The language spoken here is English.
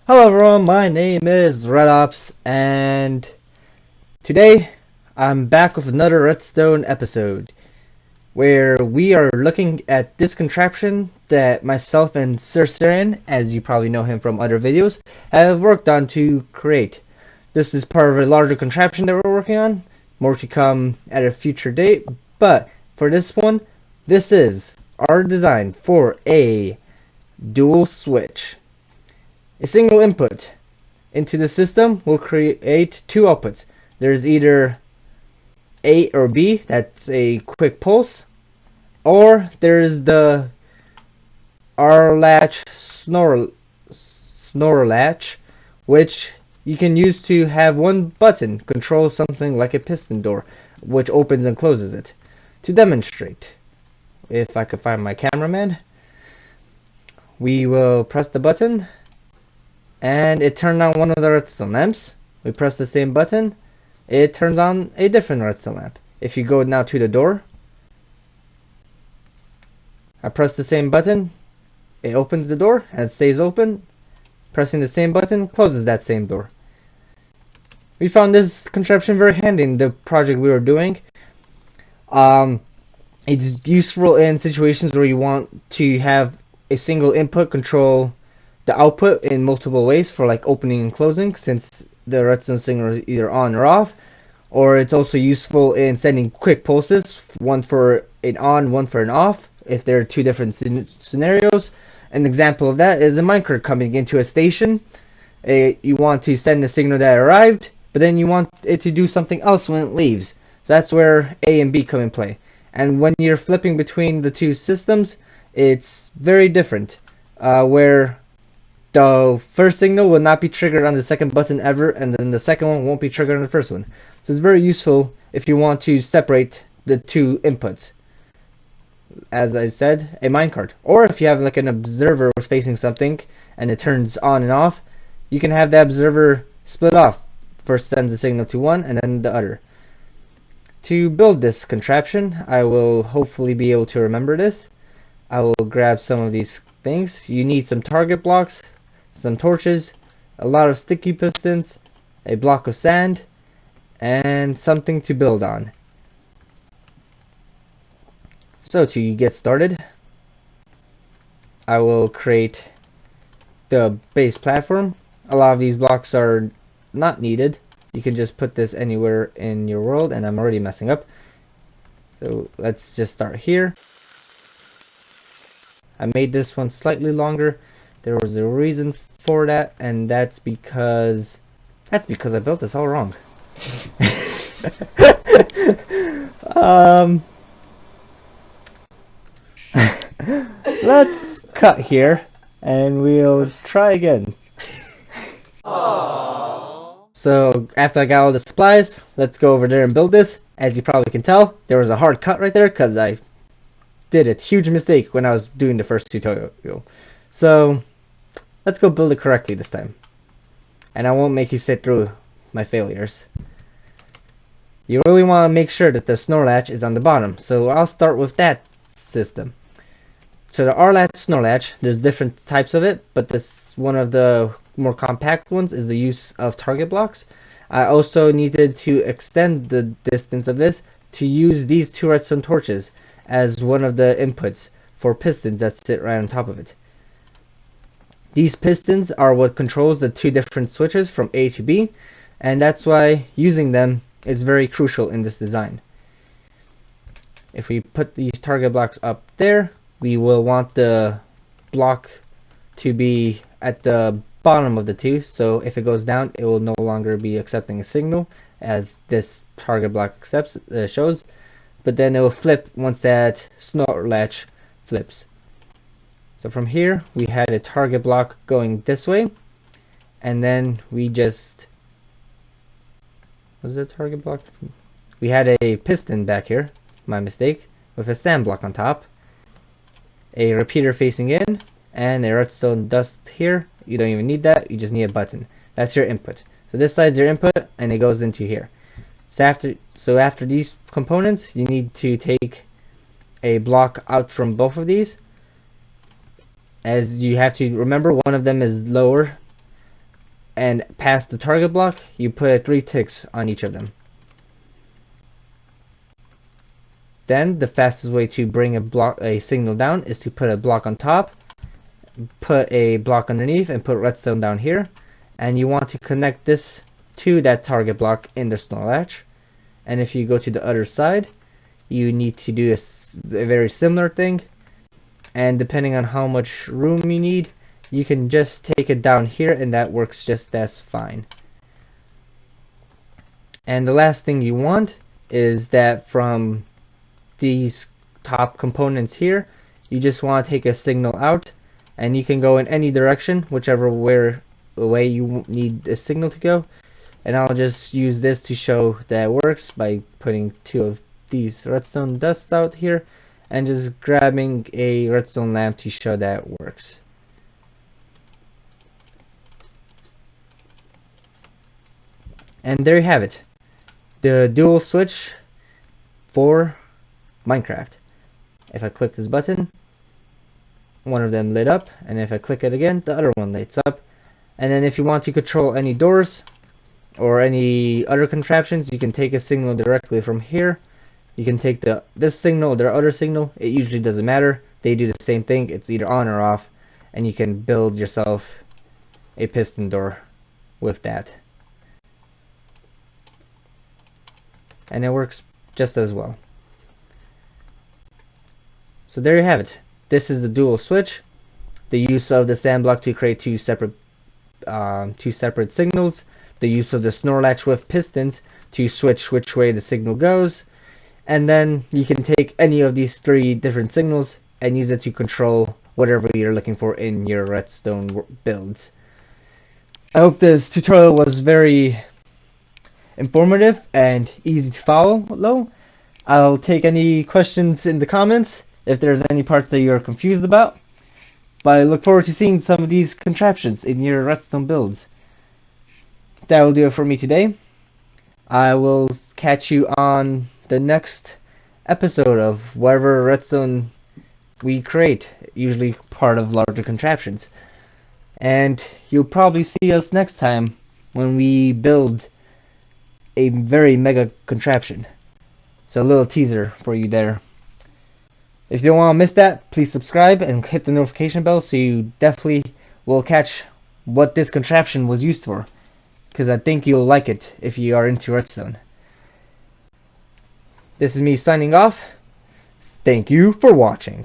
Hello everyone, my name is RedOps, and today I'm back with another Redstone episode where we are looking at this contraption that myself and Sir Sirian, as you probably know him from other videos, have worked on to create. This is part of a larger contraption that we're working on, more to come at a future date, but for this one, this is our design for a dual switch. A single input into the system will create two outputs. There's either A or B, that's a quick pulse, or there's the R latch snore latch, which you can use to have one button control something like a piston door, which opens and closes it. To demonstrate, if I could find my cameraman, we will press the button and it turned on one of the redstone lamps. We press the same button, it turns on a different redstone lamp. If you go now to the door, I press the same button, it opens the door and it stays open. Pressing the same button closes that same door. We found this contraption very handy in the project we were doing. It's useful in situations where you want to have a single input control the output in multiple ways for like opening and closing, since the redstone signal is either on or off. Or it's also useful in sending quick pulses, one for an on, one for an off, if there are two different scenarios. An example of that is a minecart coming into a station. You want to send a signal that arrived, but then you want it to do something else when it leaves. So that's where A and B come in play. And when you're flipping between the two systems, it's very different, where the first signal will not be triggered on the second button ever, and then the second one won't be triggered on the first one. So it's very useful if you want to separate the two inputs. As I said, a minecart. Or if you have like an observer facing something and it turns on and off, you can have the observer split off. First sends the signal to one and then the other. To build this contraption, I will hopefully be able to remember this. I will grab some of these things. You need some target blocks, some torches, a lot of sticky pistons, a block of sand, and something to build on. So to get started, I will create the base platform. A lot of these blocks are not needed. You can just put this anywhere in your world, and I'm already messing up. So let's just start here. I made this one slightly longer. There was a reason for that, and that's because I built this all wrong. Let's cut here and we'll try again. So after I got all the supplies, let's go over there and build this. As you probably can tell, there was a hard cut right there because I did a huge mistake when I was doing the first tutorial. So let's go build it correctly this time. And I won't make you sit through my failures. You really want to make sure that the snore latch is on the bottom. So I'll start with that system. So the R latch, snore latch, there's different types of it, but this one of the more compact ones is the use of target blocks. I also needed to extend the distance of this to use these two redstone torches as one of the inputs for pistons that sit right on top of it. These pistons are what controls the two different switches from A to B, and that's why using them is very crucial in this design. If we put these target blocks up there, we will want the block to be at the bottom of the two, so if it goes down, it will no longer be accepting a signal as this target block accepts shows, but then it will flip once that snore latch flips. So from here we had a target block going this way, and then we just was it a target block? We had a piston back here, my mistake, with a sand block on top, a repeater facing in, and a redstone dust here. You don't even need that, you just need a button. That's your input. So this side's your input and it goes into here. So after these components, you need to take a block out from both of these, as you have to remember one of them is lower and past the target block, you put 3 ticks on each of them. Then the fastest way to bring a signal down is to put a block on top, put a block underneath, and put redstone down here. And you want to connect this to that target block in the snore latch. And if you go to the other side, you need to do a very similar thing. And depending on how much room you need, you can just take it down here, and that works just as fine. And the last thing you want is that from these top components here, you just want to take a signal out, and you can go in any direction, whichever way you need a signal to go. And I'll just use this to show that it works by putting 2 of these redstone dusts out here and just grabbing a redstone lamp to show that it works. And there you have it, the dual switch for Minecraft. If I click this button, one of them lit up, and if I click it again, the other one lights up. And then if you want to control any doors or any other contraptions, you can take a signal directly from here. You can take this signal or the other signal. It usually doesn't matter. They do the same thing. It's either on or off, and you can build yourself a piston door with that. And it works just as well. So there you have it. This is the dual switch. The use of the sand block to create two separate signals. The use of the snore latch with pistons to switch which way the signal goes. And then you can take any of these 3 different signals and use it to control whatever you're looking for in your redstone builds. I hope this tutorial was very informative and easy to follow. I'll take any questions in the comments if there's any parts that you're confused about. But I look forward to seeing some of these contraptions in your redstone builds. That will do it for me today. I will catch you on the next episode of whatever redstone we create, usually part of larger contraptions. And you'll probably see us next time when we build a very mega contraption. So a little teaser for you there. If you don't want to miss that, please subscribe and hit the notification bell so you definitely will catch what this contraption was used for, because I think you'll like it if you are into redstone. This is me signing off. Thank you for watching.